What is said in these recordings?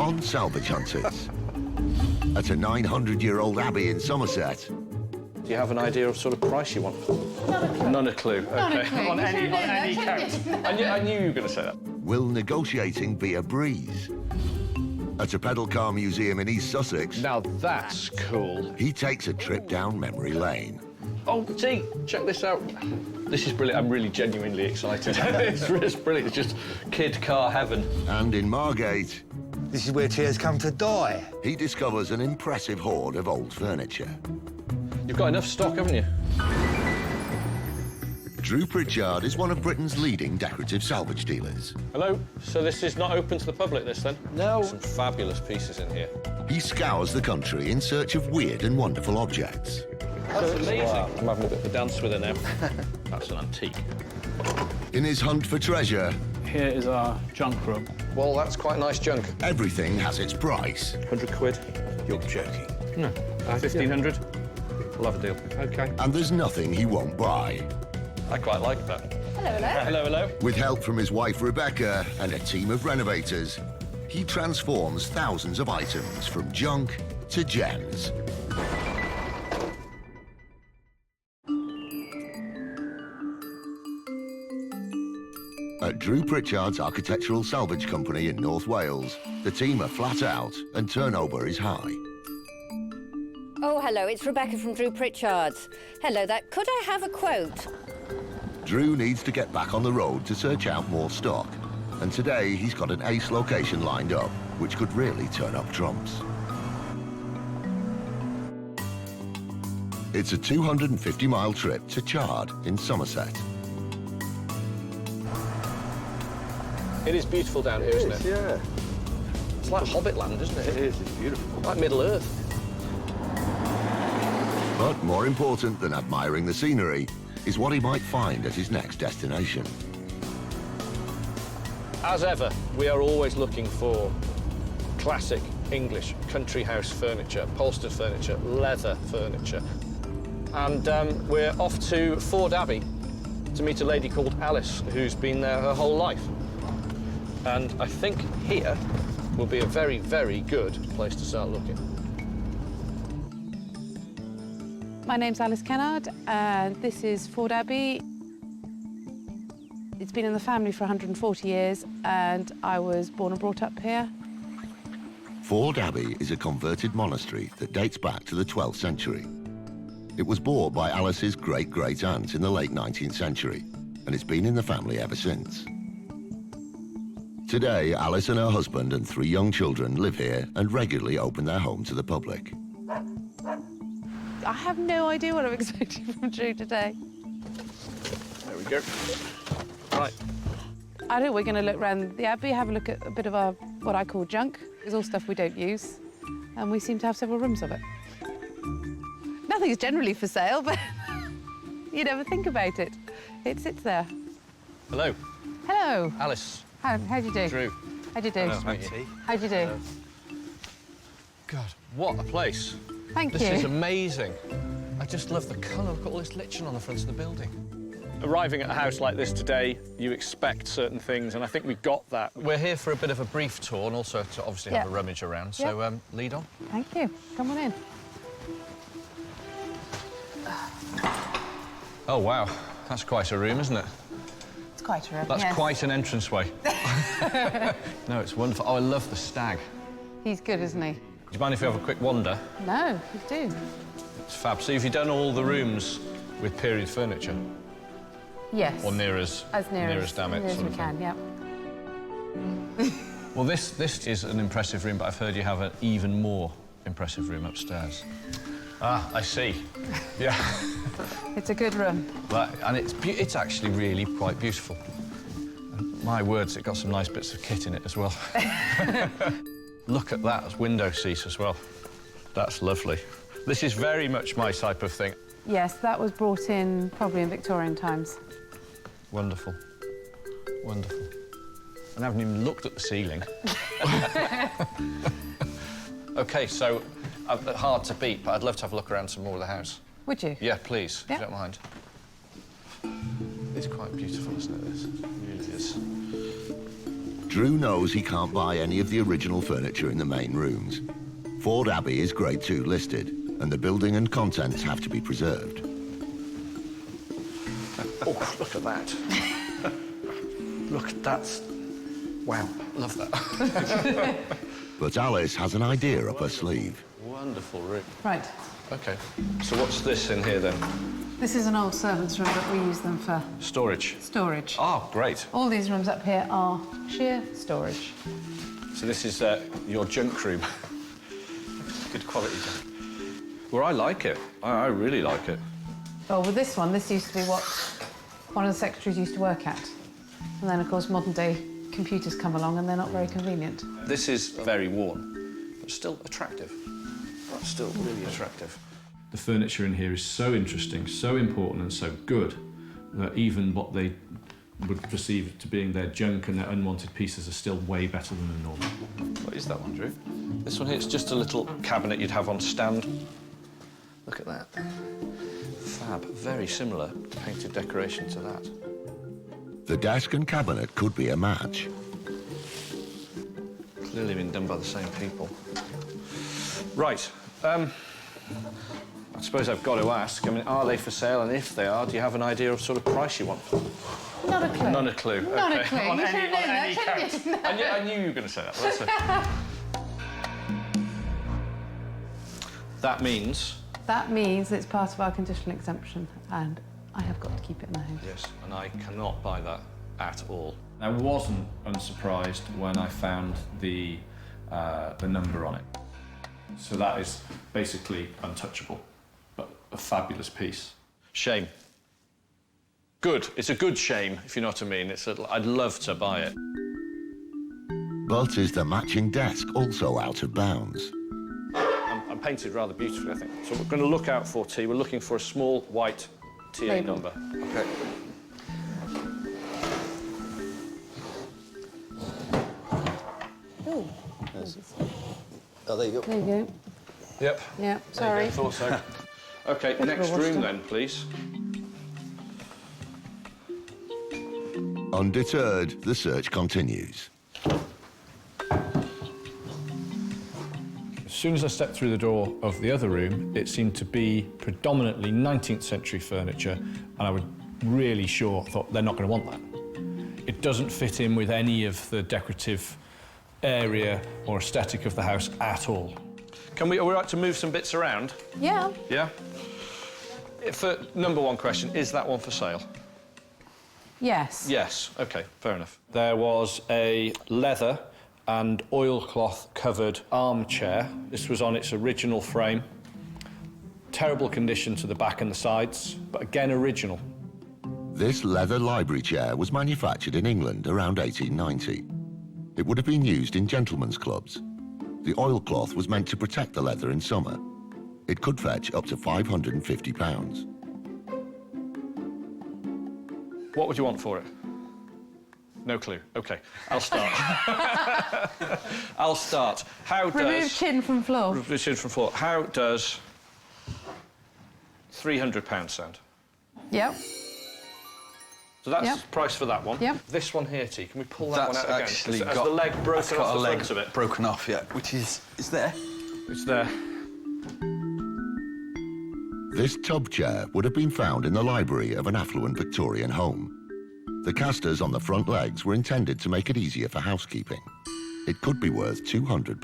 on Salvage Hunters. At a 900-year-old abbey in Somerset. Do you have an idea of sort of price you want? Not a clue. Not a clue. Okay. On any count. I knew you were going to say that. Will negotiating be a breeze? At a pedal car museum in East Sussex. Now that's cool. He takes a trip down memory lane. Oh, see, check this out. This is brilliant. I'm really genuinely excited. It's brilliant. It's just kid car heaven. And in Margate, this is where chairs come to die. he discovers an impressive hoard of old furniture. You've got enough stock, haven't you? Drew Pritchard is one of Britain's leading decorative salvage dealers. Hello. So this is not open to the public, this, then? No. Some fabulous pieces in here. He scours the country in search of weird and wonderful objects. That's amazing. Wow. I'm having a bit of a dance with her now. That's an antique. In his hunt for treasure, Here is our junk room. Well, that's quite nice junk. everything has its price. 100 quid. You're joking. No. 1,500. We'll have a deal. Okay. And there's nothing he won't buy. I quite like that. Hello, hello. Hello, hello. With help from his wife Rebecca and a team of renovators, he transforms thousands of items from junk to gems. At Drew Pritchard's architectural salvage company in North Wales, the team are flat out and turnover is high. Oh, hello, it's Rebecca from Drew Pritchard's. Hello there. Could I have a quote? Drew needs to get back on the road to search out more stock. And today he's got an ace location lined up, which could really turn up trumps. It's a 250-mile trip to Chard in Somerset. It is beautiful down here, isn't it? Yeah. It's like Hobbit land, isn't it? It is. It's beautiful. Like Middle Earth. But more important than admiring the scenery is what he might find at his next destination. As ever, we are always looking for classic English country house furniture, upholstered furniture, leather furniture. And we're off to Ford Abbey to meet a lady called Alice, who's been there her whole life. And I think here will be a very, very good place to start looking. My name's Alice Kennard, and this is Ford Abbey. It's been in the family for 140 years, and I was born and brought up here. Ford Abbey is a converted monastery that dates back to the 12th century. It was bought by Alice's great-great-aunt in the late 19th century, and it's been in the family ever since. Today, Alice and her husband and 3 young children live here and regularly open their home to the public. I have no idea what I'm expecting from Drew today. There we go. Right. I think we're going to look around the Abbey, have a look at a bit of our, what I call junk. It's all stuff we don't use, and we seem to have several rooms of it. Nothing's generally for sale, but you never think about it. It sits there. Hello. Hello. Alice. How'd you do? Drew. How'd you do? Hello, thank you. How'd you do? God, what a place. Thank you. This is amazing. I just love the colour. Look at all this lichen on the front of the building. Arriving at a house like this today, you expect certain things, and I think we got that. We're here for a bit of a brief tour and also to obviously have a rummage around, so lead on. Thank you. Come on in. Oh, wow. That's quite a room, isn't it? It's quite a room. That's yes. quite an entranceway. No, it's wonderful. Oh, I love the stag. He's good, isn't he? Do you mind if we have a quick wander? No, you do. It's fab. So have you done all the rooms with period furniture? Yes. Or near as near as damn it, near as sort we of can, thing. yeah. Well, this is an impressive room, but I've heard you have an even more impressive room upstairs. Ah, I see. Yeah. It's a good room. And it's actually really quite beautiful. And my words, it got some nice bits of kit in it as well. Look at that window seat as well. That's lovely. This is very much my type of thing. Yes, that was brought in probably in Victorian times. Wonderful. Wonderful. And I haven't even looked at the ceiling. OK, so hard to beat, but I'd love to have a look around some more of the house. Would you? Yeah, please, Yeah. if you don't mind. It's quite beautiful, isn't it, this? It really is. Drew knows he can't buy any of the original furniture in the main rooms. Ford Abbey is Grade 2 listed, and the building and contents have to be preserved. Oh, look at that. Look, that's... Wow, love that. But Alice has an idea up her sleeve. Wonderful room. Right. OK, so what's this in here, then? This is an old servants' room, but we use them for Storage. storage. Oh, great. All these rooms up here are sheer storage. So this is your junk room. Good quality junk. Well, I like it. I really like it. Oh, with this one, this used to be what one of the secretaries used to work at. And then, of course, modern-day computers come along and they're not very convenient. This is very worn, but still attractive. Still really attractive. The furniture in here is so interesting, so important and so good that even what they would perceive to being their junk and their unwanted pieces are still way better than the normal. What is that one, Drew? This one here, it's just a little cabinet you'd have on stand. Look at that. Fab. Very similar painted decoration to that. The desk and cabinet could be a match. Clearly been done by the same people. Right. I suppose I've got to ask, I mean, are they for sale? And if they are, do you have an idea of sort of price you want? Not a clue. None a clue. Not a Okay. clue. On You any- should have known on any that, count. shouldn't you? I knew you were going to say that. Let's see. That means... That means it's part of our conditional exemption, and I have got to keep it in the house. Yes, and I cannot buy that at all. I wasn't unsurprised when I found the number on it. So that is basically untouchable, but a fabulous piece. Shame. Good. It's a good shame, if you know what I mean. I'd love to buy it. But is the matching desk also out of bounds? I'm painted rather beautifully, I think. So we're going to look out for T. We're looking for a small white TA Label. number. OK. Oh, Oh, there you go. there you go. Yep. Yeah, sorry. I thought so. OK, Bit of a next wash room down. then, please. Undeterred, the search continues. As soon as I stepped through the door of the other room, it seemed to be predominantly 19th century furniture, and I was really sure, thought they're not going to want that. It doesn't fit in with any of the decorative area or aesthetic of the house at all. Are we right to move some bits around? Yeah. Yeah? For number one question, is that one for sale? Yes. Yes. OK, fair enough. There was a leather and oilcloth covered armchair. This was on its original frame. Terrible condition to the back and the sides, but again original. This leather library chair was manufactured in England around 1890. It would have been used in gentlemen's clubs. The oilcloth was meant to protect the leather in summer. It could fetch up to £550. What would you want for it? No clue. OK, I'll start. I'll start. How does... Remove chin from floor. Remove chin from floor. How does £300 sound? Yep. So that's Yep. the price for that one. Yep. This one here, T, can we pull that That's one out again? actually Has got... the leg that's broken got off a the leg front of it? broken off, yeah, which is there. It's there. This tub chair would have been found in the library of an affluent Victorian home. The casters on the front legs were intended to make it easier for housekeeping. It could be worth £200.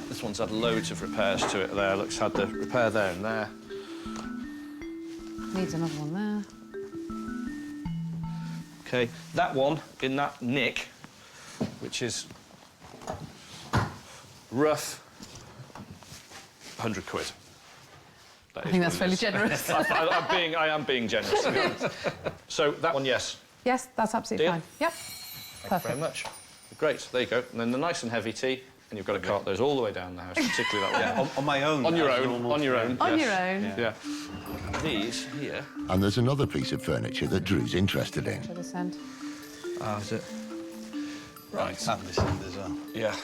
This one's had loads of repairs to it there. Looks had the repair there and there. Needs another one there. OK, that one in that nick, which is rough, £100. I think that's fairly generous. I am being generous, to be honest. So that one, yes. Yes, that's absolutely Deal? fine. Yep. Thank you Perfect. very much. Great, there you go. And then the nice and heavy tea, and you've got to cart those all the way down the house, particularly that one. On my own. On your as own, normal. on your own. On yes. your own. Yeah. These here. And there's another piece of furniture that Drew's interested in. To this end. Ah, is it? Right. And this end as well. Yeah.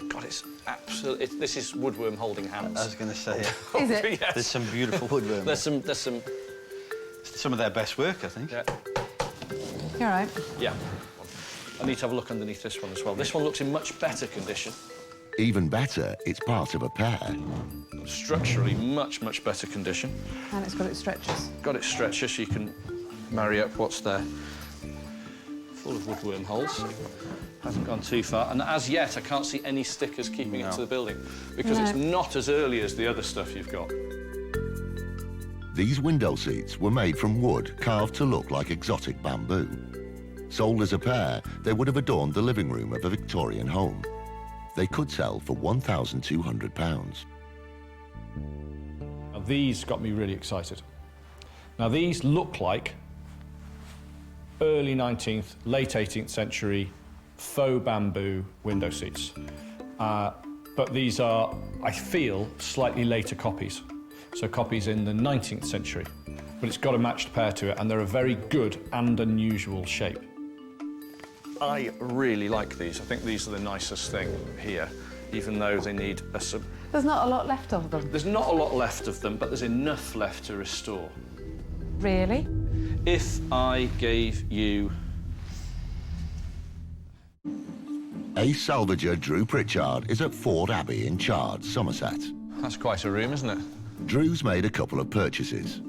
God, it's absolutely... This is woodworm holding hands. I was going to say, yeah. Is it? Yes. There's some beautiful woodworm. There's some... Some of their best work, I think. Yeah. You're right. Yeah. I need to have a look underneath this one as well. This one looks in much better condition. Even better, it's part of a pair. Structurally, much, much better condition. And it's got its stretchers. Got its stretcher so you can marry up what's there. Full of woodworm holes. Hasn't gone too far. And as yet, I can't see any stickers keeping it to the building because it's not as early as the other stuff you've got. These window seats were made from wood carved to look like exotic bamboo. Sold as a pair, they would have adorned the living room of a Victorian home. They could sell for £1,200. Now, these got me really excited. Now, these look like early 19th, late 18th century faux bamboo window seats. But these are, I feel, slightly later copies. So copies in the 19th century. But it's got a matched pair to it, and they're a very good and unusual shape. I really like these. I think these are the nicest thing here, even though they need a There's not a lot left of them. There's not a lot left of them, but there's enough left to restore. Really? If I gave you... Ace salvager Drew Pritchard is at Ford Abbey in Chard, Somerset. That's quite a room, isn't it? Drew's made a couple of purchases.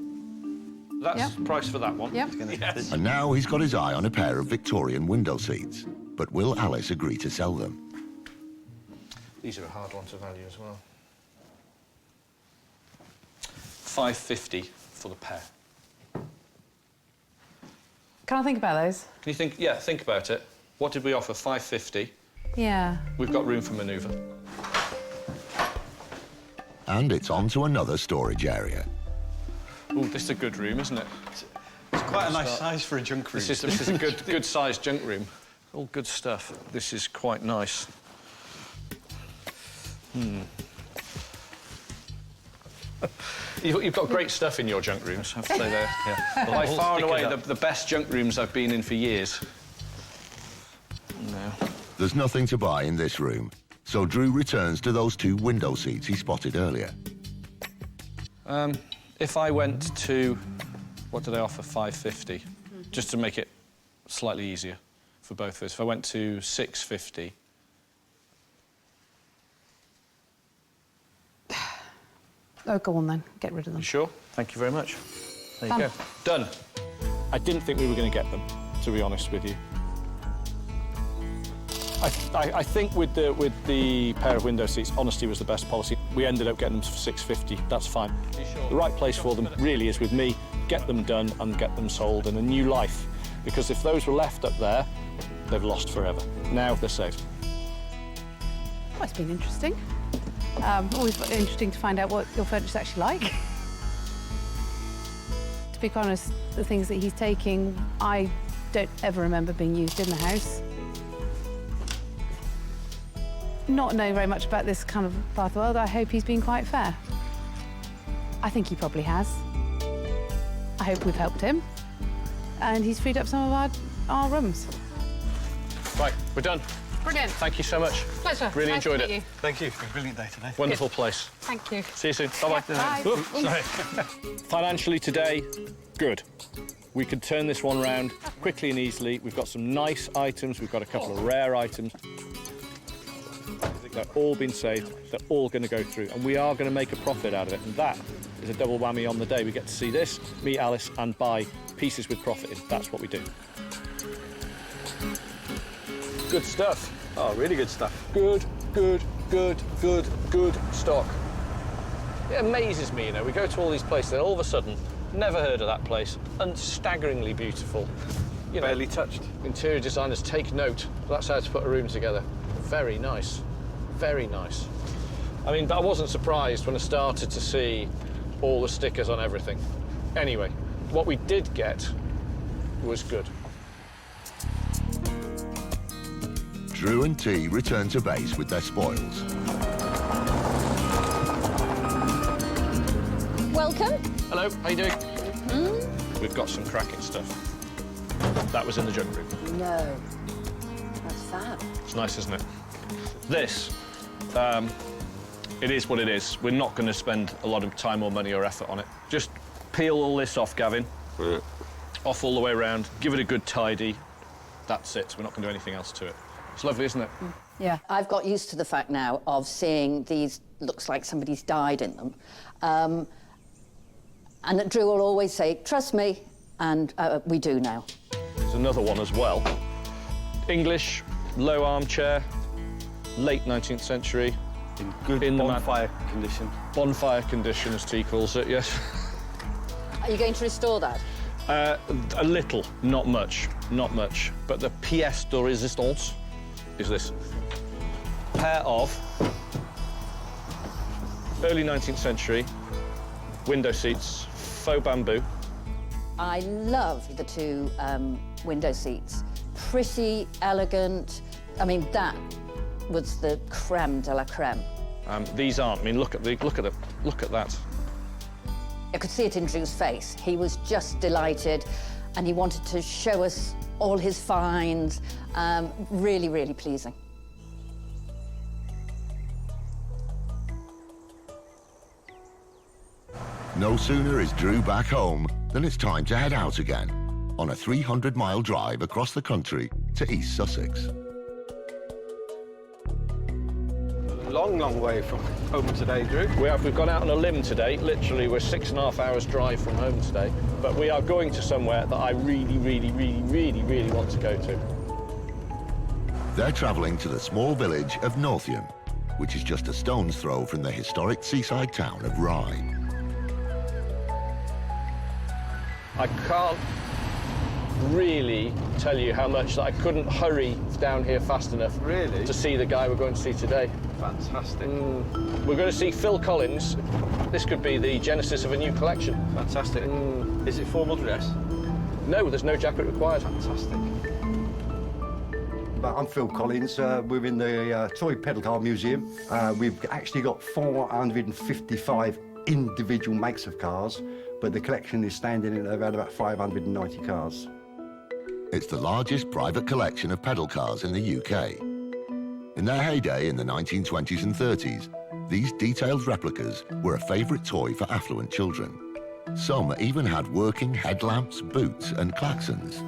That's the price for that one. Yep. Yes. And now he's got his eye on a pair of Victorian window seats. But will Alice agree to sell them? These are a hard one to value as well. £5.50 for the pair. Can I think about those? Can you think? Yeah, think about it. What did we offer? £5.50. Yeah. We've got room for manoeuvre. And it's on to another storage area. Oh, this is a good room, isn't it? It's quite a nice size for a junk room. This is a good sized junk room. All good stuff. This is quite nice. You've got great stuff in your junk rooms, I have to say there. Yeah. By far and away the best junk rooms I've been in for years. No. There's nothing to buy in this room, so Drew returns to those two window seats he spotted earlier. If I went to, what did I offer, £5.50, just to make it slightly easier for both of us. If I went to £6.50. Oh, go on then. Get rid of them. You sure? Thank you very much. There you Done. go. Done. I didn't think we were going to get them, to be honest with you. I think with the pair of window seats, honesty was the best policy. We ended up getting them for £6.50. That's fine. The right place for them really is with me. Get them done and get them sold in a new life. Because if those were left up there, they've lost forever. Now they're saved. Well, it's been interesting. Always interesting to find out what your furniture's actually like. To be honest, the things that he's taking, I don't ever remember being used in the house. Not knowing very much about this kind of part of the world, I hope he's been quite fair. I think he probably has. I hope we've helped him. And he's freed up some of our rooms. Right, we're done. Brilliant. Thank you so much. Pleasure. Really Nice to enjoyed meet it. you. Thank you. It's been a brilliant day today. Wonderful place. Thank you. See you soon. Bye-bye. Bye. Oops, sorry. Financially today, good. We could turn this one round quickly and easily. We've got some nice items. We've got a couple of rare items. They're all been saved. They're all going to go through. And we are going to make a profit out of it. And that is a double whammy on the day. We get to see this, meet Alice, and buy pieces with profit in. That's what we do. Good stuff. Oh, really good stuff. Good stock. It amazes me, you know, we go to all these places and all of a sudden, never heard of that place, and staggeringly beautiful. You know, Barely touched. interior designers take note. That's how to put a room together. Very nice, very nice. I mean, I wasn't surprised when I started to see all the stickers on everything. Anyway, what we did get was good. Drew and T return to base with their spoils. Welcome. Hello, how you doing? We've got some cracking stuff. That was in the junk room. No. What's that? It's nice, isn't it? This, it is what it is. We're not going to spend a lot of time or money or effort on it. Just peel all this off, Gavin. off all the way around, give it a good tidy. That's it. We're not going to do anything else to it. It's lovely, isn't it? Yeah, I've got used to the fact now of seeing these, looks like somebody's died in them. And that Drew will always say, trust me, and we do now. There's another one as well. English, low armchair, late 19th century. In good bonfire condition. Bonfire condition, as T calls it, yes. Are you going to restore that? A little, not much, not much. But the pièce de résistance is this. Pair of early 19th century window seats, faux bamboo. I love the two window seats. Pretty, elegant. I mean, that was the creme de la creme. These aren't. I mean, look at that. I could see it in Drew's face. He was just delighted, and he wanted to show us all his finds. Really, really pleasing. No sooner is Drew back home than it's time to head out again on a 300-mile drive across the country to East Sussex. Long, long way from home today, Drew. We've gone out on a limb today. Literally, we're 6.5 hours drive from home today. But we are going to somewhere that I really, really, really, really, really want to go to. They're travelling to the small village of Northiam, which is just a stone's throw from the historic seaside town of Rye. I can't really tell you how much that I couldn't hurry down here fast enough Really? to see the guy we're going to see today. Fantastic. We're going to see Phil Collins. This could be the genesis of a new collection. Fantastic. Is it formal dress? No, there's no jacket required. Fantastic. I'm Phil Collins. We're in the Toy Pedal Car Museum. We've actually got 455 individual makes of cars, but the collection is standing at around about 590 cars. It's the largest private collection of pedal cars in the UK. In their heyday in the 1920s and 30s, these detailed replicas were a favourite toy for affluent children. Some even had working headlamps, boots and klaxons.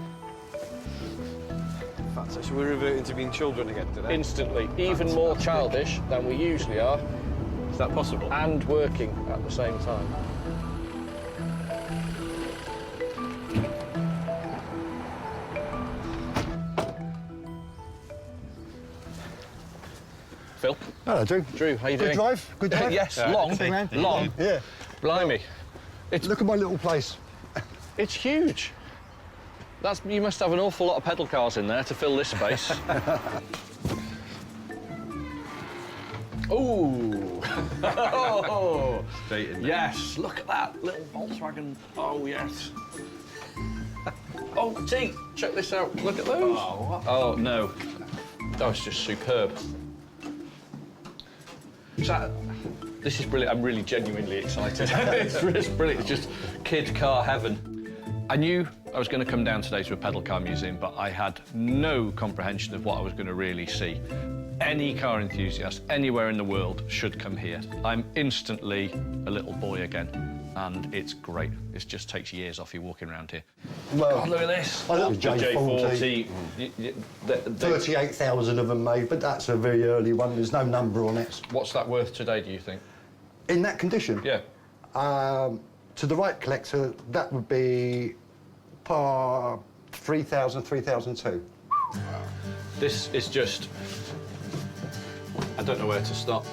So should we revert into being children again today? Instantly, even more childish than we usually are, Is that possible? and working at the same time. Phil? Hello, Drew. Drew, how you doing? Good drive? Good drive? Yes, Yeah. long, Long. long. Yeah. Blimey. Look at my little place. It's huge. You must have an awful lot of pedal cars in there to fill this space. Ooh. Oh. Yes, look at that little Volkswagen. Oh, yes. Oh, T, check this out. Look at those. Oh, no. That was just superb. This is brilliant. I'm really genuinely excited. It's brilliant. It's just kid car heaven. I knew I was going to come down today to a pedal car museum, but I had no comprehension of what I was going to really see. Any car enthusiast anywhere in the world should come here. I'm instantly a little boy again, and it's great. It just takes years off you walking around here. Well, God, look at this. I love The J40. 38,000 of them made, but that's a very early one. There's no number on it. What's that worth today, do you think? In that condition? Yeah. To the right collector, that would be 3,000, 3,002. This is just... I don't know where to start.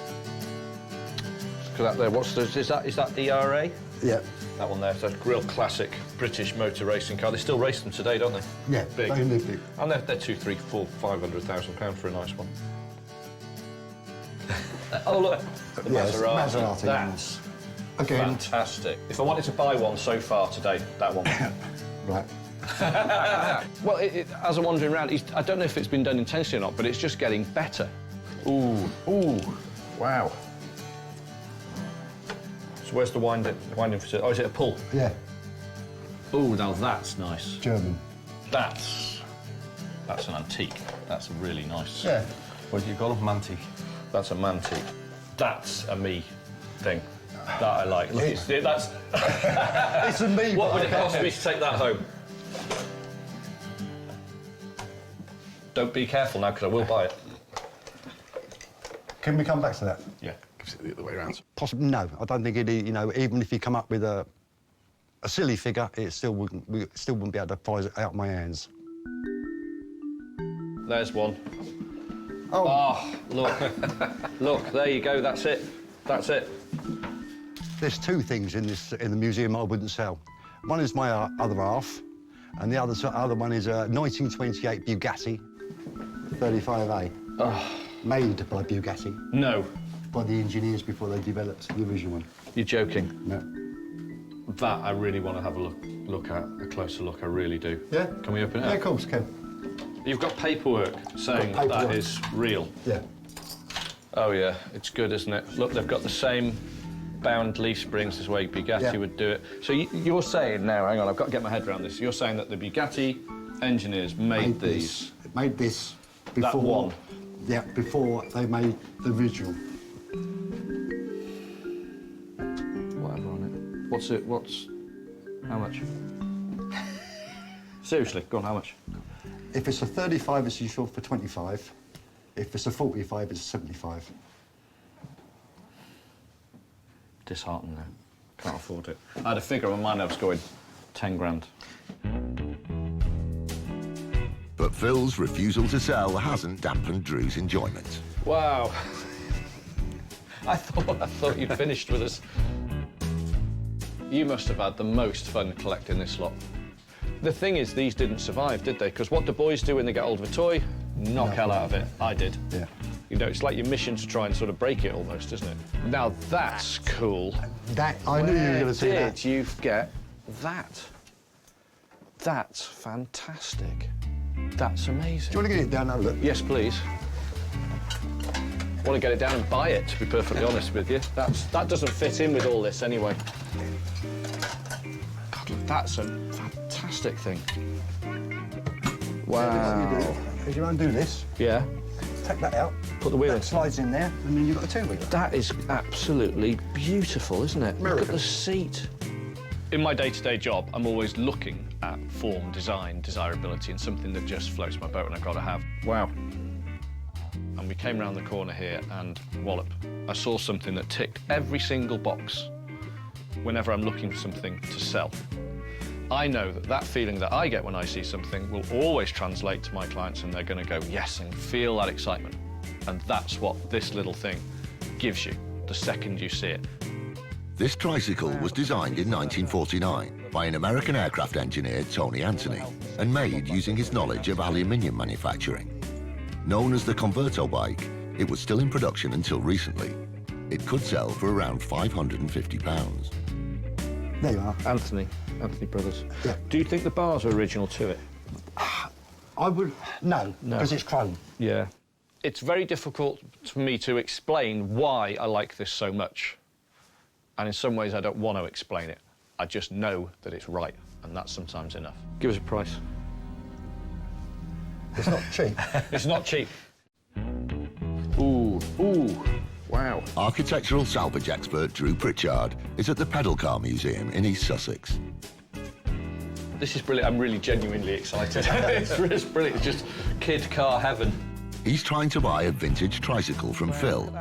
Look at that there. Is that ERA? Yeah. That one there. It's a real classic British motor racing car. They still race them today, don't they? Yeah, Big. they live big. And they're 2, 3, 4, 500,000 pounds for a nice one. Oh look, the Yes, Maserati. Maserati. That's Again. fantastic. If I wanted to buy one so far today, that one. Right. Well, as I'm wandering around, I don't know if it's been done intentionally or not, but it's just getting better. Ooh, wow. So where's the winding facility? Oh, is it a pull? Yeah, Ooh, now that's nice. German. That's an antique. That's really nice. Yeah. What do you call them? Mantique. That's a mantique. That's a me thing. That I like. Look, that's... It's a me. What would it bike. cost me to take that home? Don't be careful now, because I will buy it. Can we come back to that? Yeah, gives it the other way around. Possibly, no. I don't think it. You know, even if you come up with a silly figure, it still wouldn't. We still wouldn't be able to prize it out of my hands. There's one. Oh, Oh, look. Look, there you go, that's it. That's it. there's two things in the museum I wouldn't sell. One is my other half, and the other one is a 1928 Bugatti 35A. Oh. Made by Bugatti. No, By the engineers before they developed the original one. you're joking. No. That I really want to have a look at, a closer look, I really do. Yeah? Can we open it Yeah, up? of course, Ken. You've got paperwork saying Got paperwork. that is real. Yeah. Oh, yeah, it's good, isn't it? Look, they've got the same bound leaf springs as way Bugatti Yeah. would do it. So you're saying now, hang on, I've got to get my head around this. You're saying that the Bugatti engineers made these. Made this before. That one? Yeah, before they made the original. Whatever on it. What's it, how much? Seriously, go on, how much? If it's a 35, it's usual for 25. If it's a 45, it's 75. Disheartened now. Can't afford it. I had a figure on mine, I was going 10 grand. But Phil's refusal to sell hasn't dampened Drew's enjoyment. Wow. I thought you'd finished with us. You must have had the most fun collecting this lot. The thing is, these didn't survive, did they? Because what do boys do when they get hold of a toy? Knock hell out of it. I did. Yeah. You know, it's like your mission to try and sort of break it almost, isn't it? Now that's cool. That, I knew you were going to say Where that. did you get that? That's fantastic. That's amazing. Do you want to get it down and have a look? Yes, please. I want to get it down and buy it, to be perfectly honest with you. That doesn't fit in with all this anyway. God, look, that's a fantastic thing. Wow. If you undo this, Yeah, take that out, put the wheel in. that slides in there, and then you've got a two-wheeler. That is absolutely beautiful, isn't it? Look at American. the seat. In my day-to-day job, I'm always looking at form, design, desirability, and something that just floats my boat and I've got to have. Wow. And we came round the corner here and wallop. I saw something that ticked every single box whenever I'm looking for something to sell. I know that that feeling that I get when I see something will always translate to my clients and they're going to go, yes, and feel that excitement. And that's what this little thing gives you the second you see it. This tricycle was designed in 1949 by an American aircraft engineer, Tony Anthony, and made using his knowledge of aluminium manufacturing. Known as the Converto bike, it was still in production until recently. It could sell for around £550. There you are. Anthony Brothers. Yeah. Do you think the bars are original to it? I would... No, because it's chrome. Yeah. It's very difficult for me to explain why I like this so much. And in some ways, I don't want to explain it. I just know that it's right, and that's sometimes enough. Give us a price. It's not cheap. It's not cheap. Ooh, wow. Architectural salvage expert Drew Pritchard is at the Pedal Car Museum in East Sussex. This is brilliant. I'm really genuinely excited. It's brilliant. It's just kid car heaven. He's trying to buy a vintage tricycle from Phil,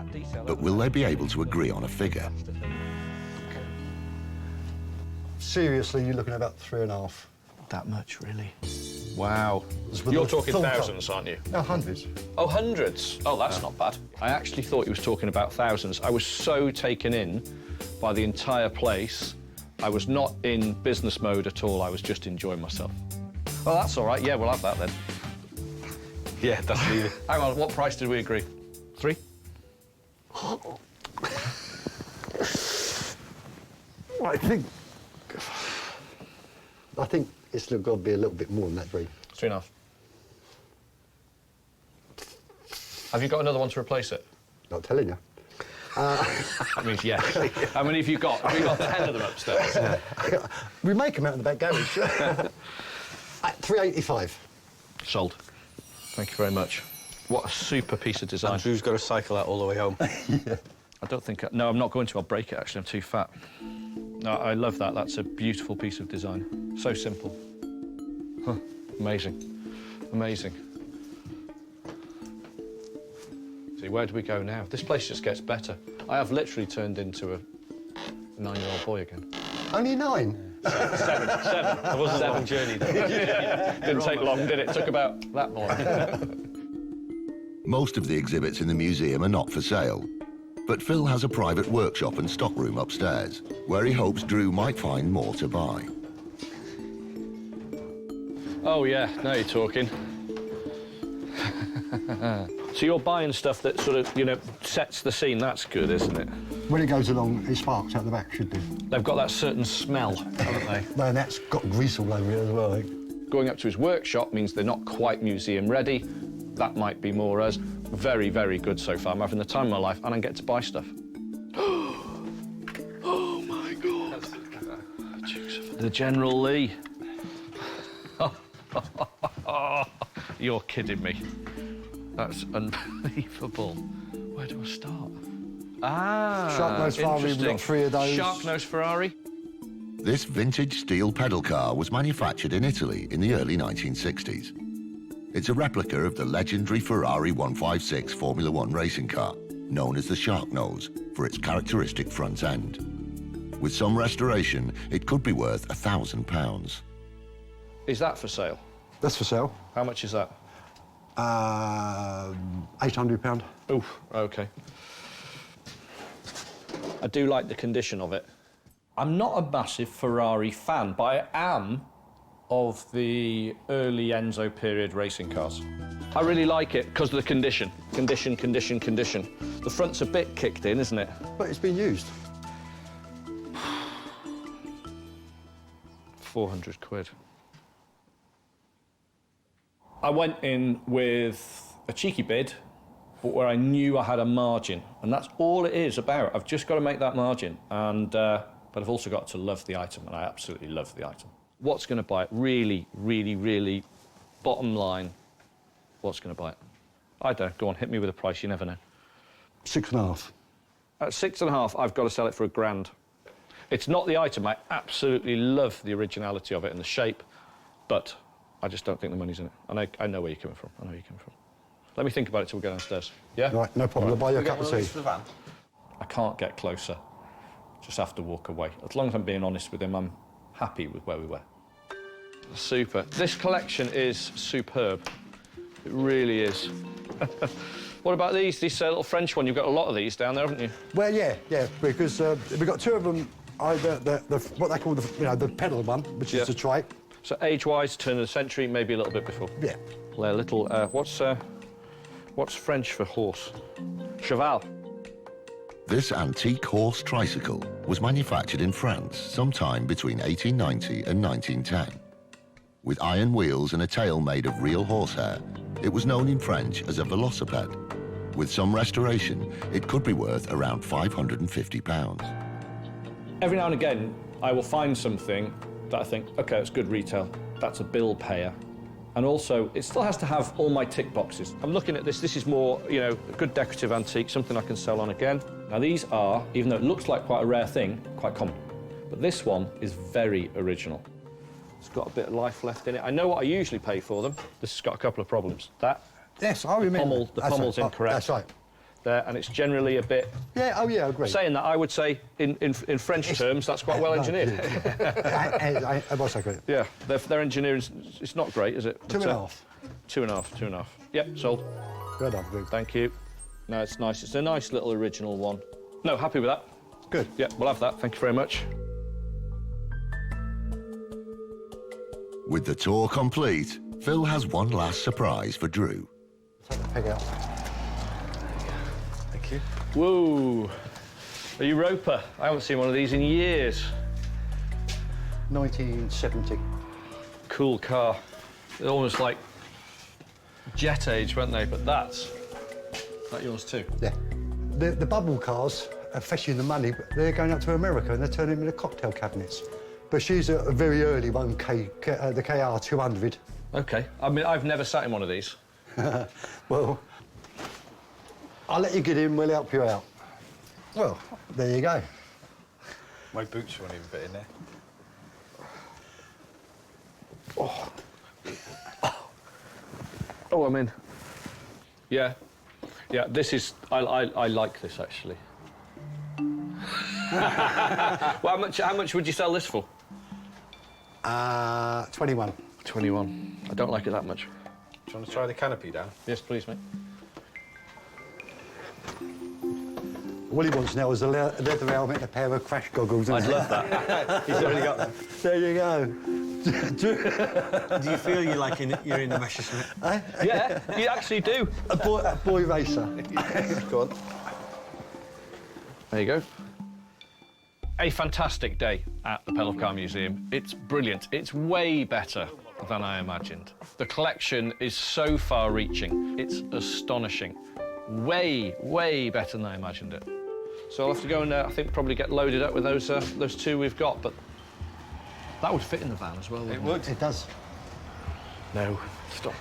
but will they be able to agree on a figure? Seriously, you're looking at about 3.5. That much, really? Wow. with You're a talking full thousands, aren't you? No, hundreds. Oh, hundreds? Oh, that's not bad. I actually thought he was talking about thousands. I was so taken in by the entire place. I was not in business mode at all. I was just enjoying myself. Well, that's all right. Yeah, we'll have that then. Yeah, that's leave it. Hang on, what price did we agree? 3? I think it's got to be a little bit more than that, Drew. 3.5. Have you got another one to replace it? Not telling you. That means yes. How many have you got? Have you got 10 of them upstairs? We make them out in the back garage. At 385. Sold. Thank you very much. What a super piece of design. Andrew's got to cycle that all the way home. Yeah. I don't think... No, I'm not going to. I'll break it, actually. I'm too fat. No, I love that. That's a beautiful piece of design. So simple. Amazing, amazing. See, where do we go now? This place just gets better. I have literally turned into a 9-year-old boy again. Only 9? 7. It wasn't a long journey, though. Didn't take long, did it? It took about that long. Most of the exhibits in the museum are not for sale, but Phil has a private workshop and stockroom upstairs, where he hopes Drew might find more to buy. Oh, yeah, now you're talking. So you're buying stuff that sort of, you know, sets the scene. That's good, isn't it? When it goes along, it sparks out the back, should do. They've got that certain smell, haven't they? No, and that's got grease all over it as well, I think. Going up to his workshop means they're not quite museum ready. That might be more us. Very, very good so far. I'm having the time of my life and I get to buy stuff. Oh, my God. The General Lee. You're kidding me. That's unbelievable. Where do I start? Ah, Shark-nosed Ferrari, we've got 3 of those. Shark-nosed Ferrari. This vintage steel pedal car was manufactured in Italy in the early 1960s. It's a replica of the legendary Ferrari 156 Formula One racing car, known as the Shark-nose, for its characteristic front end. With some restoration, it could be worth £1,000. Is that for sale? That's for sale. How much is that? £800. Oof, OK. I do like the condition of it. I'm not a massive Ferrari fan, but I am of the early Enzo period racing cars. I really like it because of the condition. Condition. The front's a bit kicked in, isn't it? But it's been used. 400 quid. I went in with a cheeky bid, but where I knew I had a margin, and that's all it is about. I've just got to make that margin, and but I've also got to love the item, and I absolutely love the item. What's going to buy it? Really, really, really, bottom line, what's going to buy it? I don't know. Go on, hit me with a price. You never know. 6.5. At 6.5, I've got to sell it for £1,000. It's not the item. I absolutely love the originality of it and the shape, but I just don't think the money's in it. And I know where you're coming from. I know where you're coming from. Let me think about it till we go downstairs. Yeah? Right, no problem. I'll buy you a cup of tea. I can't get closer. Just have to walk away. As long as I'm being honest with him, I'm happy with where we were. Super. This collection is superb. It really is. What about these? This little French one. You've got a lot of these down there, haven't you? Well, yeah, because we've got 2 of them. Either what they call the pedal one, which is the trike. So age-wise, turn of the century, maybe a little bit before. Yeah. They're little. What's French for horse? Cheval. This antique horse tricycle was manufactured in France sometime between 1890 and 1910. With iron wheels and a tail made of real horsehair, it was known in French as a velocipede. With some restoration, it could be worth around £550. Every now and again, I will find something that I think, OK, it's good retail, that's a bill payer. And also, it still has to have all my tick boxes. I'm looking at this. This is more, you know, a good decorative antique, something I can sell on again. Now, these are, even though it looks like quite a rare thing, quite common. But this one is very original. It's got a bit of life left in it. I know what I usually pay for them. This has got a couple of problems. Yes, I remember. The pommel's incorrect. That's right. There, and it's generally a bit... Yeah, oh yeah, I agree. Saying that, I would say, in French terms, that's quite well engineered. I must agree. Yeah, their engineering, it's not great, is it? 2.5. 2.5. Yep, sold. Well done, good. Thank you. No, it's nice. It's a nice little original one. No, happy with that. Good. Yeah, we'll have that. Thank you very much. With the tour complete, Phil has one last surprise for Drew. Take the peg out. Thank you. Whoa. Are you Roper? I haven't seen one of these in years. 1970. Cool car. They're almost like jet age, weren't they? But that's... That yours too? Yeah. The bubble cars are fetching the money, but they're going up to America and they're turning them into cocktail cabinets. But she's a very early one, the KR 200. OK. I mean, I've never sat in one of these. Well, I'll let you get in, we'll help you out. Well, there you go. My boots won't even fit in there. Oh, Oh, I'm in. Yeah. Yeah, this is... I like this, actually. Well, how much would you sell this for? 21. 21. I don't like it that much. Do you want to try the canopy down? Yes, please, mate. What he wants now is a leather helmet and a pair of crash goggles. I'd love that. He's already got them. There you go. Do you feel you're in the Messerschmitt? Yeah, you actually do. A boy racer. Go on. There you go. A fantastic day at the Pedal Car Museum. It's brilliant. It's way better than I imagined. The collection is so far-reaching. It's astonishing. Way, way better than I imagined it. So I'll have to go and, I think, probably get loaded up with those two we've got, but that would fit in the van as well, wouldn't it? It does. No, stop.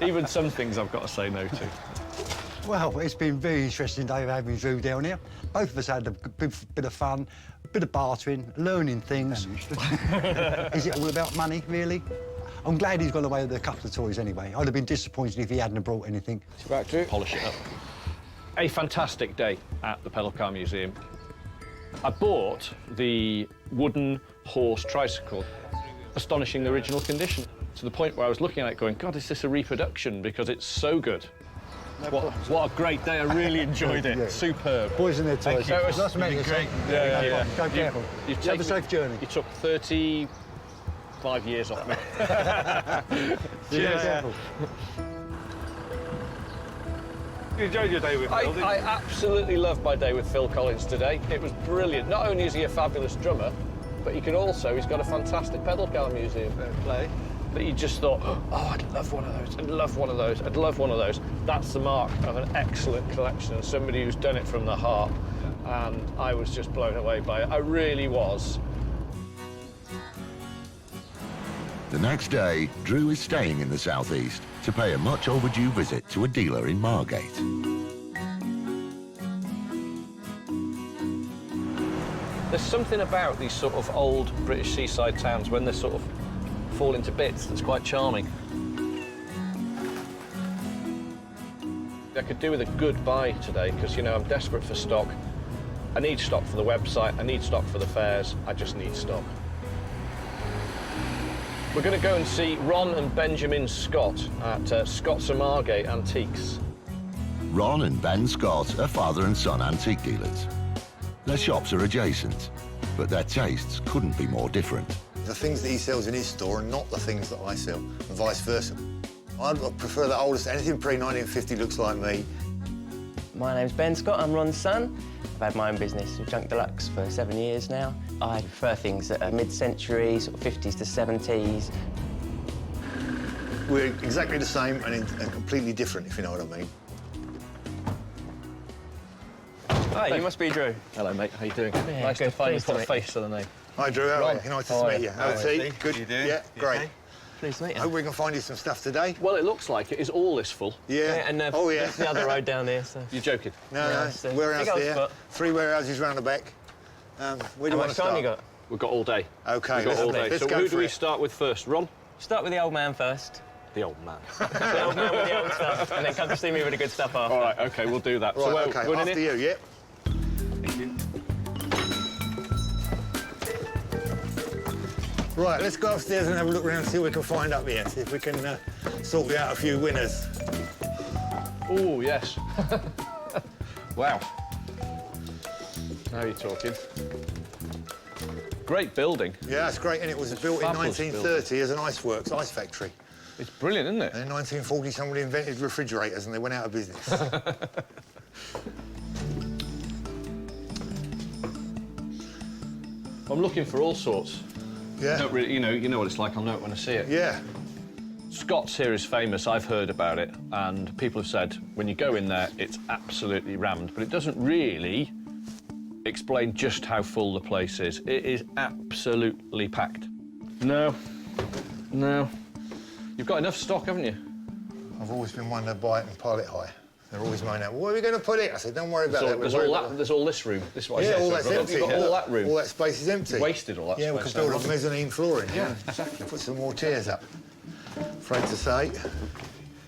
Even some things I've got to say no to. Well, it's been a very interesting day having Drew down here. Both of us had a bit of fun, a bit of bartering, learning things. Is it all about money, really? I'm glad he's gone away with a couple of toys anyway. I'd have been disappointed if he hadn't brought anything. It's about to polish it up. A fantastic day at the Pedal Car Museum. I bought the wooden horse tricycle, astonishing original condition, to the point where I was looking at it going, God, is this a reproduction? Because it's so good. What a great day. I really enjoyed it. Yeah. Superb. Boys in their toys. Thank you. Nice to meet you. Great. Yeah. Go careful. You've Have a safe journey. You took 35 years off me. Cheers. Careful. You enjoyed your day with Phil, didn't you? I absolutely loved my day with Phil Collins today. It was brilliant. Not only is he a fabulous drummer, but he's got a fantastic pedal car museum. Fair play. That you just thought, oh, I'd love one of those, I'd love one of those, I'd love one of those. That's the mark of an excellent collection and somebody who's done it from the heart. And I was just blown away by it. I really was. The next day, Drew is staying in the southeast to pay a much overdue visit to a dealer in Margate. There's something about these sort of old British seaside towns when they sort of fall into bits that's quite charming. I could do with a good buy today because, you know, I'm desperate for stock. I need stock for the website, I need stock for the fairs, I just need stock. We're going to go and see Ron and Benjamin Scott at Scott's and Margate Antiques. Ron and Ben Scott are father and son antique dealers. Their shops are adjacent, but their tastes couldn't be more different. The things that he sells in his store are not the things that I sell, and vice versa. I prefer the oldest. Anything pre-1950 looks like me. My name's Ben Scott, I'm Ron's son. I've had my own business with Junk Deluxe for 7 years now. I prefer things that are mid-century, sort of 50s to 70s. We're exactly the same and completely different, if you know what I mean. Hi, you must be Drew. Hello, mate. How you doing? Yeah, nice good. to finally Pleased to put a meet face to the name. Hi, Drew. How are you? Nice to meet you. OT. Good. You doing? Yeah, great. Pleased to meet I you. hope we can find you some stuff today. Well, it looks like it. Is all this full? Yeah. And oh, yeah. there's the other road down there, so... You're joking? No, Yeah, no. so Warehouse big old there. spot. 3 warehouses round the back. Where do How you want much to start? time you got? We've got all day. OK, We've got all day. let's So go who for do we it. start with first? Ron? Start with the old man first. The old man. The old man with the old stuff, and then come to see me with the good stuff after. All right, OK, we'll do that. Right, so OK, going in after here? you, yep. Right, let's go upstairs and have a look around and see what we can find up here. See if we can sort out a few winners. Oh, yes. Wow. Now you're talking. Great building. Yeah, it's great, and it was built in Fabulous 1930 as an ice works, ice factory. It's brilliant, isn't it? And in 1940, somebody invented refrigerators and they went out of business. I'm looking for all sorts. Yeah. Don't really, you know what it's like. I'll know it when I see it. Yeah. Scott's here is famous. I've heard about it, and people have said when you go in there, it's absolutely rammed. But it doesn't really explain just how full the place is. It is absolutely packed. No. You've got enough stock, haven't you? I've always been one to buy it and pile it high. They're always moaning out, where are we going to put it? I said, don't worry about that. There's all this room. This is what I Yeah, said. all So that's we've empty. got all that room. All that space is empty. Wasted all that Yeah, we space. could build a mezzanine flooring. Yeah, exactly. Put some more chairs up. afraid to say.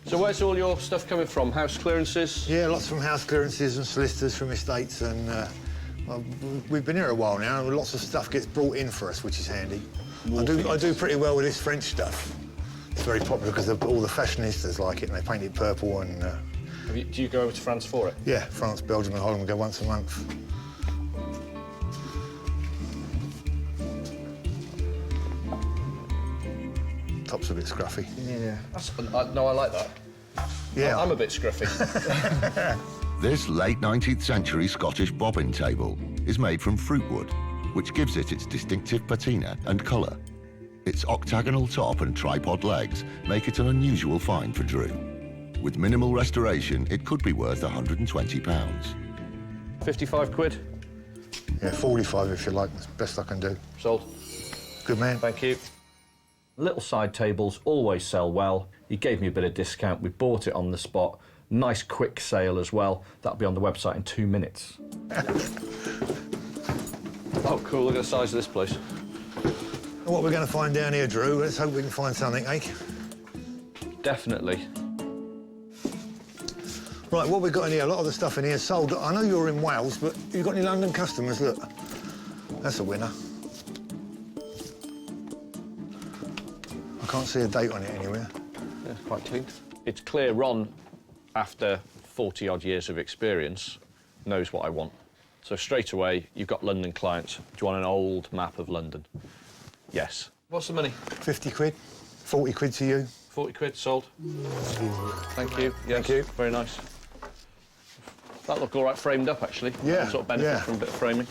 So where's all your stuff coming from? House clearances? Yeah, lots from house clearances and solicitors from estates, and well, we've been here a while now, and lots of stuff gets brought in for us, which is handy. I do pretty well with this French stuff. It's very popular because all the fashionistas like it, and they paint it purple. And do you go over to France for it? Yeah, France, Belgium, and Holland. We go once a month. Top's a bit scruffy. Yeah. No, I like that. Yeah. I'm a bit scruffy. This late 19th century Scottish bobbin table is made from fruit wood, which gives it its distinctive patina and colour. Its octagonal top and tripod legs make it an unusual find for Drew. With minimal restoration, it could be worth £120. 55 quid? Yeah, 45 if you like. That's the best I can do. Sold. Good man. Thank you. Little side tables always sell well. He gave me a bit of discount. We bought it on the spot. Nice quick sale as well. That'll be on the website in 2 minutes. Oh, cool. Look at the size of this place. What we're going to find down here, Drew, let's hope we can find something, eh? Definitely. Right, what we've got in here, a lot of the stuff in here sold. I know you're in Wales, but you've got any London customers? Look, that's a winner. I can't see a date on it anywhere. Yeah, it's quite clean. It's clear Ron, after 40-odd years of experience, knows what I want. So straight away, you've got London clients. Do you want an old map of London? Yes. What's the money? 50 quid. 40 quid to you. 40 quid, sold. Thank you. Yes, Thank you. Very nice. That look all right framed up, actually. Yeah, Sort of benefit from a bit of framing.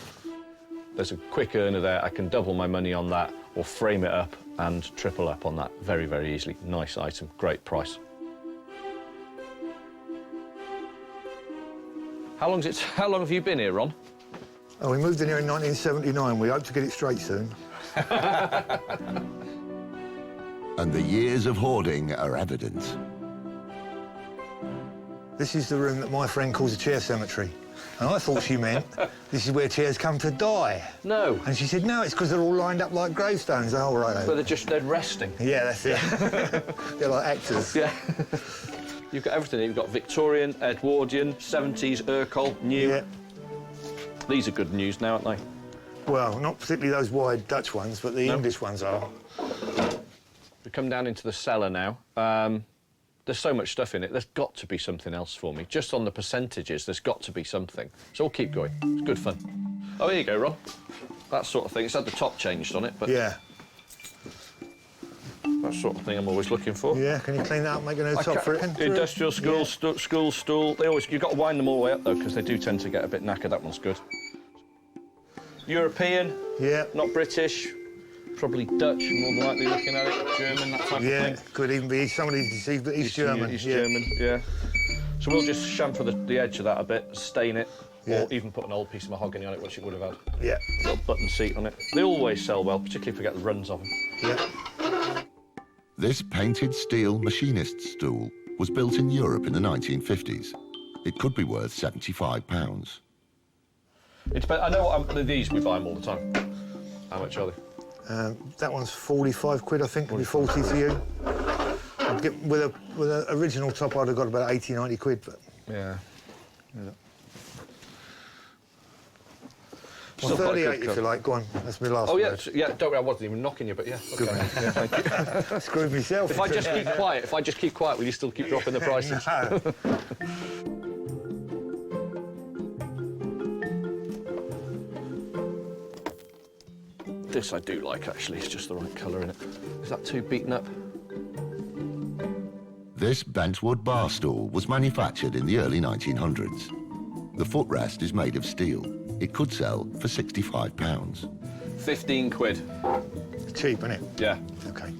There's a quick earner there. I can double my money on that or frame it up and triple up on that very, very easily. Nice item, great price. How long have you been here, Ron? Oh, we moved in here in 1979. We hope to get it straight soon. And the years of hoarding are evident. This is the room that my friend calls a chair cemetery. And I thought she meant this is where chairs come to die. No. And she said, no, it's because they're all lined up like gravestones. Oh, right. But they're resting. Yeah, that's it. They're like actors. Yeah. You've got everything. You've got Victorian, Edwardian, 70s, Urkel, new. Yeah. These are good news now, aren't they? Well, not particularly those wide Dutch ones, but the English ones are. We come down into the cellar now. There's so much stuff in it. There's got to be something else for me. Just on the percentages, there's got to be something. So we'll keep going. It's good fun. Oh, here you go, Ron. That sort of thing. It's had the top changed on it, but... Yeah. That sort of thing I'm always looking for. Yeah, can you clean that up, make a new top for it? Industrial school, school stool. You've got to wind them all the way up, though, because they do tend to get a bit knackered. That one's good. European. Yeah. Not British. Probably Dutch, more than likely looking at it. German, that type of thing. Yeah, could even be somebody deceived, but East German. East German, yeah. So we'll just chamfer the edge of that a bit, stain it, or even put an old piece of mahogany on it, which it would have had. Yeah. Little button seat on it. They always sell well, particularly if we get the runs of them. Yeah. This painted steel machinist's stool was built in Europe in the 1950s. It could be worth £75. I know these we buy them all the time. How much are they? That one's 45 quid, I think, it'll be 40 to you. I'd get, with an original top, I'd have got about 80, 90 quid, but... Yeah. Well, 38 if you like, go on, that's my last word. Yeah, don't worry, I wasn't even knocking you, but yeah. Okay. Yeah, thank you. Screwed myself. If I just keep quiet, will you still keep dropping the prices? No. This I do like, actually. It's just the right colour in it. Is that too beaten up? This bentwood bar stool was manufactured in the early 1900s. The footrest is made of steel. It could sell for £65. 15 quid. Cheap, isn't it? Yeah. OK.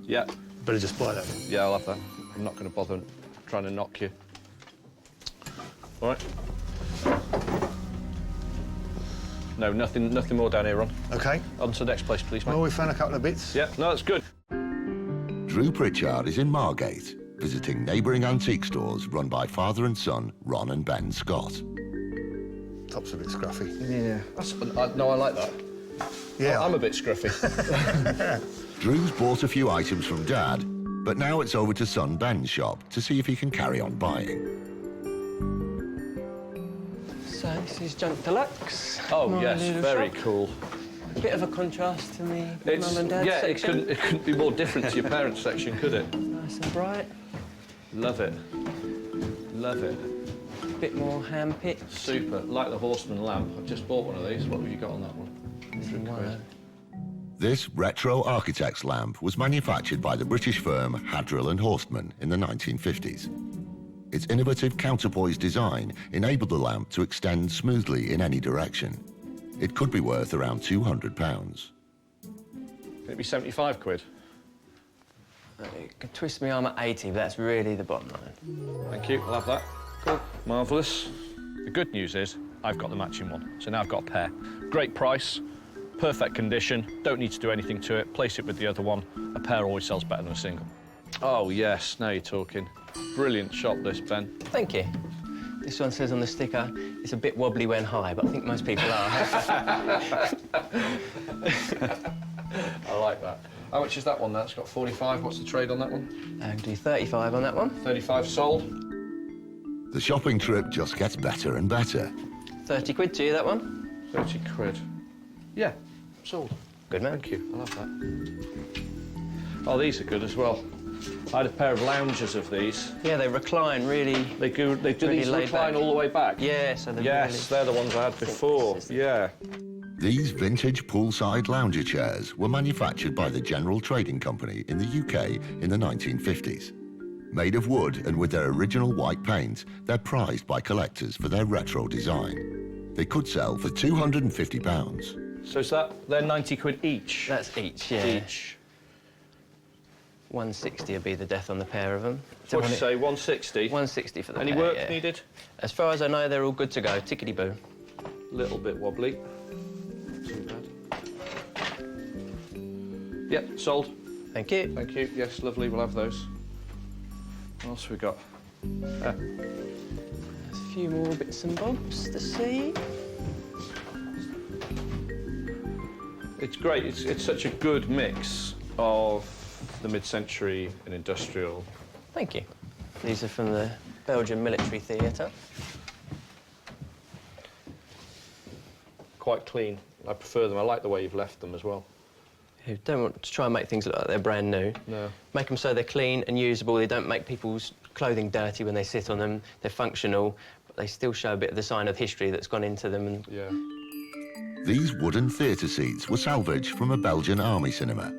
Yeah. Better just buy that. Yeah, I'll have that. I'm not going to bother trying to knock you. All right. No, nothing more down here, Ron. OK. On to the next place, please, mate. Well, we found a couple of bits. Yeah, no, that's good. Drew Pritchard is in Margate, visiting neighbouring antique stores run by father and son, Ron and Ben Scott. Top's a bit scruffy. Yeah. No, I like that. Yeah. I'm a bit scruffy. Drew's bought a few items from Dad, but now it's over to son Ben's shop to see if he can carry on buying. So this is Junk Deluxe. Oh, My yes, little very shop. cool. A bit of a contrast to the mum and dad yeah, section. it couldn't be more different to your parents' section, could it? Nice and bright. Love it. Love it. Bit more hand-picked. Super. Like the Horseman lamp. I've just bought one of these. What have you got on that one? 100 quid. This retro architect's lamp was manufactured by the British firm Hadrill and Horstman in the 1950s. Its innovative counterpoise design enabled the lamp to extend smoothly in any direction. It could be worth around £200. Can it be 75 quid? It could twist my arm at 80, but that's really the bottom line. Thank you, I'll have that. Cool. Marvellous. The good news is I've got the matching one, so now I've got a pair. Great price, perfect condition, don't need to do anything to it, place it with the other one. A pair always sells better than a single. Oh, yes, now you're talking. Brilliant shop, this, Ben. Thank you. This one says on the sticker, it's a bit wobbly when high, but I think most people are. I like that. How much is that one now? It's got 45. What's the trade on that one? I can do 35 on that one. 35 sold. The shopping trip just gets better and better. 30 quid to you, that one. 30 quid. Yeah, sold. Good man. Thank you, I love that. Oh, these are good as well. I had a pair of loungers of these. Yeah, they recline really. They do really these laid recline back. all the way back? Yeah, so they're yes, they're the ones I had before. Yeah. These vintage poolside lounger chairs were manufactured by the General Trading Company in the UK in the 1950s. Made of wood and with their original white paint, they're prized by collectors for their retro design. They could sell for £250. So is that, they're 90 quid each? That's each, yeah. Each. 160 would be the death on the pair of them. What'd you say, 160? 160 for the Any pair, work yeah. needed? As far as I know, they're all good to go. Tickety-boo. Little bit wobbly. Not too bad. Yep, sold. Thank you. Thank you. Yes, lovely. We'll have those. What else have we got? There's a few more bits and bobs to see. It's great. It's such a good mix of the mid-century and industrial. Thank you. These are from the Belgian Military Theatre. Quite clean. I prefer them. I like the way you've left them as well. You don't want to try and make things look like they're brand new. No. Make them so they're clean and usable. They don't make people's clothing dirty when they sit on them. They're functional, but they still show a bit of the sign of history that's gone into them. And yeah. These wooden theatre seats were salvaged from a Belgian army cinema.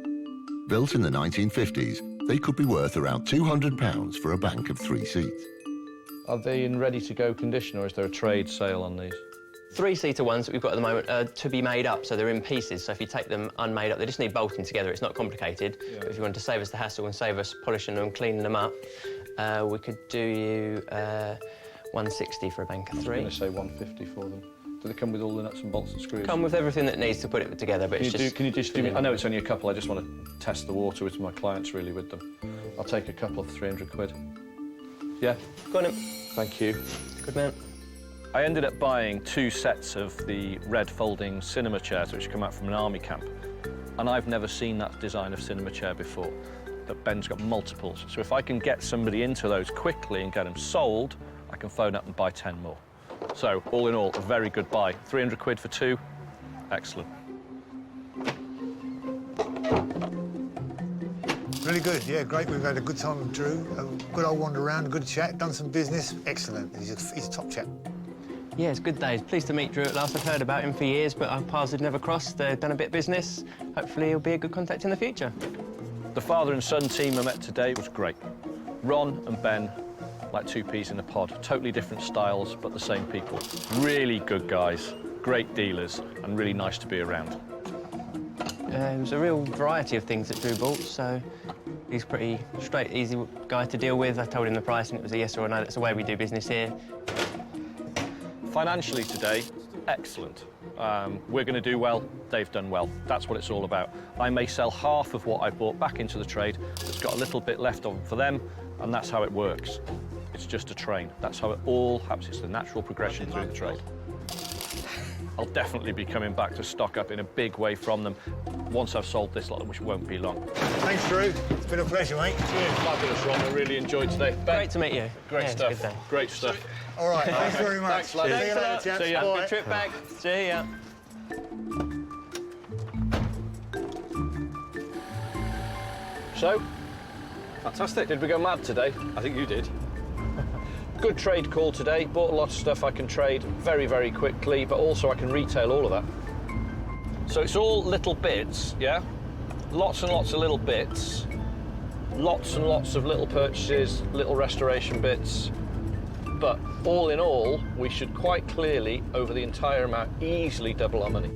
Built in the 1950s, they could be worth around £200 for a bank of 3 seats. Are they in ready-to-go condition, or is there a trade sale on these? 3-seater ones that we've got at the moment are to be made up, so they're in pieces. So if you take them unmade up, they just need bolting together. It's not complicated. Yeah. But if you wanted to save us the hassle and save us polishing them and cleaning them up, we could do you 160 for a bank of 3. I'm going to say 150 for them. Do they come with all the nuts and bolts and screws? Come with everything that needs to put it together, but Can you just do me? I know it's only a couple. I just want to test the water with my clients really with them. I'll take a couple of 300 quid. Yeah. Go on in. Thank you. Good man. I ended up buying 2 sets of the red folding cinema chairs which come out from an army camp. And I've never seen that design of cinema chair before. But Ben's got multiples. So if I can get somebody into those quickly and get them sold, I can phone up and buy 10 more. So all in all, a very good buy. 300 quid for 2. Excellent. Really good, yeah, great. We've had a good time with Drew. A good old wander around, a good chat, done some business. Excellent. He's a top chap. Yeah, it's good days. Pleased to meet Drew at last. I've heard about him for years, but our paths had never crossed. Done a bit of business. Hopefully he'll be a good contact in the future. The father and son team I met today was great. Ron and Ben, like 2 peas in a pod. Totally different styles, but the same people. Really good guys, great dealers, and really nice to be around. It was a real variety of things that Drew bought, so he's a pretty straight, easy guy to deal with. I told him the price and it was a yes or a no. That's the way we do business here. Financially today, excellent. We're going to do well, they've done well. That's what it's all about. I may sell half of what I bought back into the trade that's got a little bit left on for them, and that's how it works. It's just a train. That's how it all happens. It's the natural progression through the trade. I'll definitely be coming back to stock up in a big way from them once I've sold this lot, which won't be long. Thanks, Drew. It's been a pleasure, mate. Cheers, fabulous, Ron. I really enjoyed today. Ben, Great to meet you. great Yeah, stuff. it's a good day. Great stuff. All right, thanks very much. Thanks, lads. See you later, chaps. See ya. Bye. Good trip back. See ya. So, Fantastic. did we go mad today? I think you did. Good trade call today. Bought a lot of stuff I can trade very, very quickly, but also I can retail all of that. So it's all little bits, yeah? Lots and lots of little bits. Lots and lots of little purchases, little restoration bits. But all in all, we should quite clearly, over the entire amount, easily double our money.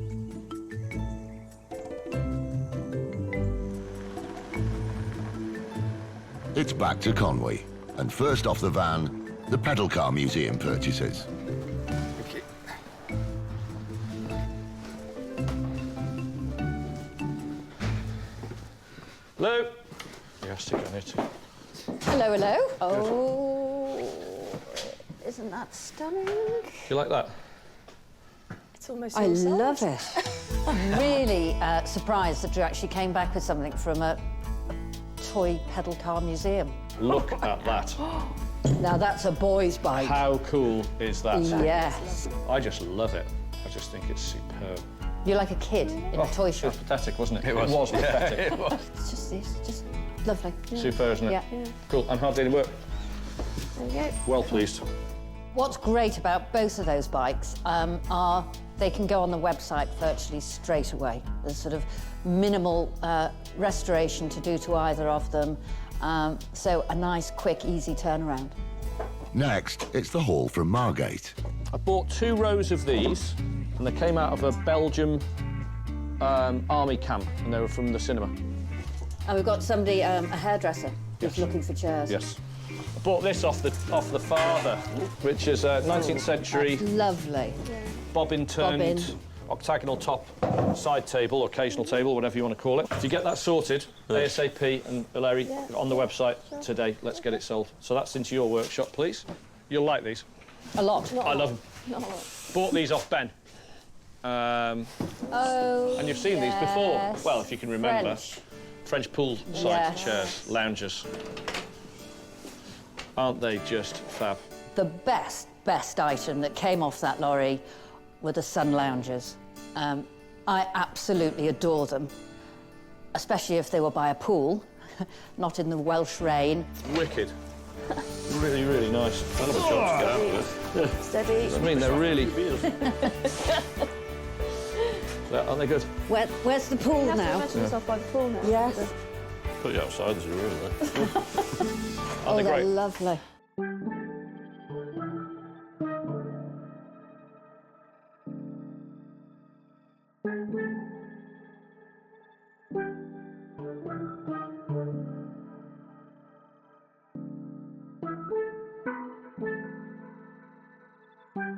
It's back to Conwy, and first off the van, the pedal car museum purchases. Okay. Hello? Yeah, stick it on it. Hello, hello. Oh, isn't that stunning? Do you like that? It's almost I your size. love it. I'm really surprised that you actually came back with something from a toy pedal car museum. Look at that. Now that's a boy's bike. How cool is that? Yes. I just love it. I just think it's superb. You're like a kid in a toy It shop. was pathetic, wasn't it? It was pathetic. It was. It's just lovely. Super, isn't it? Yeah. Cool. I'm hardly any work. There you go. Well pleased. What's great about both of those bikes are they can go on the website virtually straight away. There's sort of minimal restoration to do to either of them, so a nice, quick, easy turnaround. Next, it's the haul from Margate. I bought 2 rows of these, and they came out of a Belgium army camp, and they were from the cinema. And we've got somebody, a hairdresser, who's looking for chairs. Yes. I bought this off the father, which is a 19th century Lovely. bobbin-turned, Bobbin. octagonal top side table, occasional table, whatever you want to call it. If you get that sorted, ASAP, and Larry, on the website today, let's get it sold. So that's into your workshop, please. You'll like these. A lot. I love them. Bought these off Ben. Oh, And you've seen these before. yes. Well, if you can remember. French. Poolside Yes. chairs, loungers. Aren't they just fab? The best item that came off that lorry were the sun loungers. I absolutely adore them, especially if they were by a pool, not in the Welsh rain. Wicked. Really, really nice. Hell of a job to get out of it. Steady. I mean, they're really... Aren't they good? Where's the pool Have to now? imagine yourself by the pool now. Yes. Put you outside, there's a room there. Oh, Aren't they they're great? lovely.